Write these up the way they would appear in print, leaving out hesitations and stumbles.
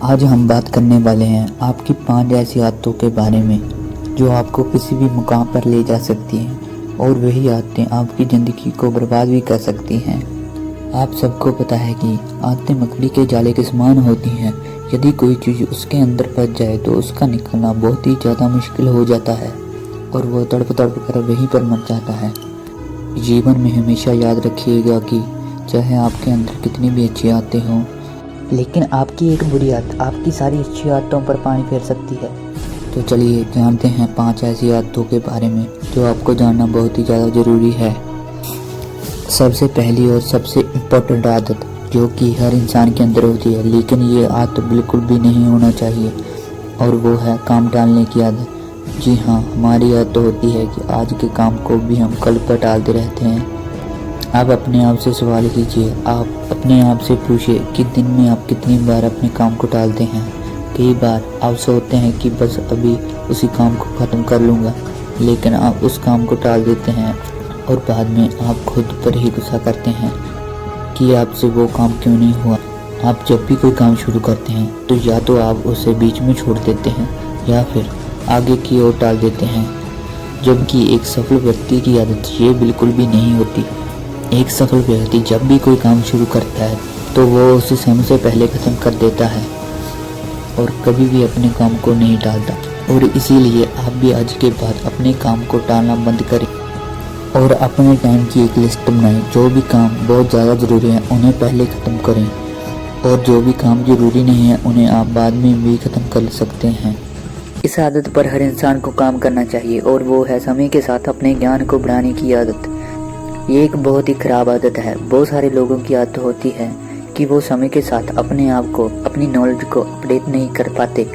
आज हम बात करने वाले हैं आपकी 5 ऐसी आदतों के बारे में जो आपको किसी भी मुकाम पर ले जा सकती हैं और वही आदतें आपकी ज़िंदगी को बर्बाद भी कर सकती हैं। आप सबको पता है कि आदतें मकड़ी के जाले के समान होती हैं। यदि कोई चीज़ उसके अंदर फंस जाए तो उसका निकलना बहुत ही ज़्यादा मुश्किल हो जाता है और वो तड़प तड़प कर वहीं पर मर जाता है। जीवन में हमेशा याद रखिएगा कि चाहे आपके अंदर कितनी भी अच्छी आदतें हों, लेकिन आपकी एक बुरी आदत आपकी सारी अच्छी आदतों पर पानी फेर सकती है। तो चलिए जानते हैं 5 ऐसी आदतों के बारे में जो आपको जानना बहुत ही ज़्यादा ज़रूरी है। सबसे पहली और सबसे इम्पोर्टेंट आदत जो कि हर इंसान के अंदर होती है, लेकिन ये आदत बिल्कुल भी नहीं होना चाहिए, और वो है काम टालने की आदत। जी हाँ, हमारी आदत होती है कि आज के काम को भी हम कल पर टालते रहते हैं। आप अपने आप से सवाल कीजिए, आप अपने आप से पूछिए कि दिन में आप कितनी बार अपने काम को टालते हैं। कई बार आप सोचते हैं कि बस अभी उसी काम को ख़त्म कर लूँगा, लेकिन आप उस काम को टाल देते हैं और बाद में आप खुद पर ही गुस्सा करते हैं कि आपसे वो काम क्यों नहीं हुआ। आप जब भी कोई काम शुरू करते हैं तो या तो आप उसे बीच में छोड़ देते हैं या फिर आगे की ओर टाल देते हैं, जबकि एक सफल व्यक्ति की आदत ये बिल्कुल भी नहीं होती। एक सफल व्यक्ति जब भी कोई काम शुरू करता है तो वो उसे समय से पहले ख़त्म कर देता है और कभी भी अपने काम को नहीं टालता। और इसीलिए आप भी आज के बाद अपने काम को टालना बंद करें और अपने टाइम की एक लिस्ट बनाएं। जो भी काम बहुत ज़्यादा ज़रूरी है उन्हें पहले ख़त्म करें और जो भी काम ज़रूरी नहीं है उन्हें आप बाद में भी ख़त्म कर सकते हैं। इस आदत पर हर इंसान को काम करना चाहिए और वो है समय के साथ अपने ज्ञान को बढ़ाने की आदत। ये एक बहुत ही ख़राब आदत है। बहुत सारे लोगों की आदत होती है कि वो समय के साथ अपने आप को, अपनी नॉलेज को अपडेट नहीं कर पाते,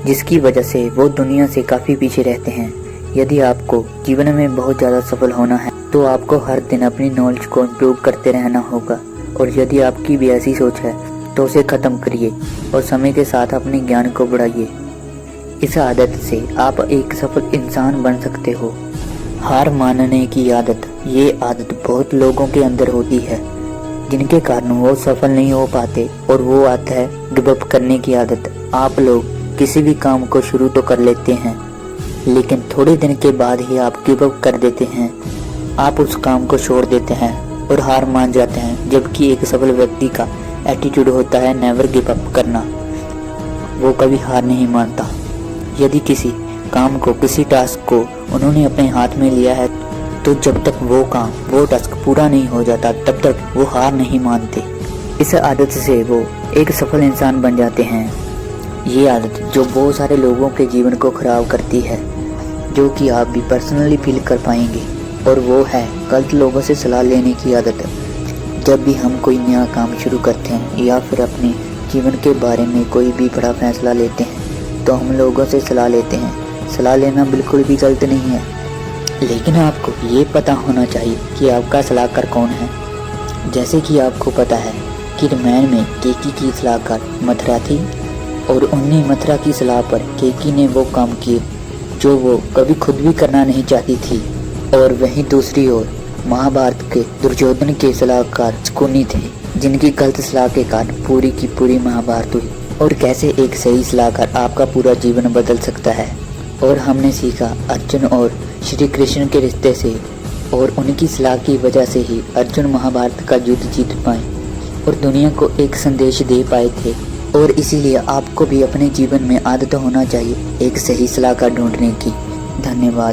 जिसकी वजह से वो दुनिया से काफ़ी पीछे रहते हैं। यदि आपको जीवन में बहुत ज़्यादा सफल होना है तो आपको हर दिन अपनी नॉलेज को इम्प्रूव करते रहना होगा, और यदि आपकी भी ऐसी सोच है तो उसे ख़त्म करिए और समय के साथ अपने ज्ञान को बढ़ाइए। इस आदत से आप एक सफल इंसान बन सकते हो। हार मानने की आदत, ये आदत बहुत लोगों के अंदर होती है जिनके कारण वो सफल नहीं हो पाते, और वो आदत है गिव अप करने की आदत। आप लोग किसी भी काम को शुरू तो कर लेते हैं, लेकिन थोड़े दिन के बाद ही आप गिव अप कर देते हैं। आप उस काम को छोड़ देते हैं और हार मान जाते हैं, जबकि एक सफल व्यक्ति का एटीट्यूड होता है नेवर गिव अप करना। वो कभी हार नहीं मानता। यदि किसी काम को, किसी टास्क को उन्होंने अपने हाथ में लिया है तो जब तक वो टास्क पूरा नहीं हो जाता तब तक वो हार नहीं मानते। इस आदत से वो एक सफल इंसान बन जाते हैं। ये आदत जो बहुत सारे लोगों के जीवन को खराब करती है, जो कि आप भी पर्सनली फील कर पाएंगे, और वो है गलत लोगों से सलाह लेने की आदत। जब भी हम कोई नया काम शुरू करते हैं या फिर अपने जीवन के बारे में कोई भी बड़ा फैसला लेते हैं तो हम लोगों से सलाह लेते हैं। सलाह लेना बिल्कुल भी गलत नहीं है, लेकिन आपको ये पता होना चाहिए कि आपका सलाहकार कौन है। जैसे कि आपको पता है कि रामायण में केकी की सलाहकार मथुरा थी, और उन्हीं मथुरा की सलाह पर केकी ने वो काम किए जो वो कभी खुद भी करना नहीं चाहती थी। और वहीं दूसरी ओर महाभारत के दुर्योधन के सलाहकार शकुनी थे, जिनकी गलत सलाह के कारण पूरी की पूरी महाभारत हुई। और कैसे एक सही सलाहकार आपका पूरा जीवन बदल सकता है। और हमने सीखा अर्जुन और श्री कृष्ण के रिश्ते से, और उनकी सलाह की वजह से ही अर्जुन महाभारत का युद्ध जीत पाए और दुनिया को एक संदेश दे पाए थे। और इसीलिए आपको भी अपने जीवन में आदत होना चाहिए एक सही सलाहकार ढूंढने की। धन्यवाद।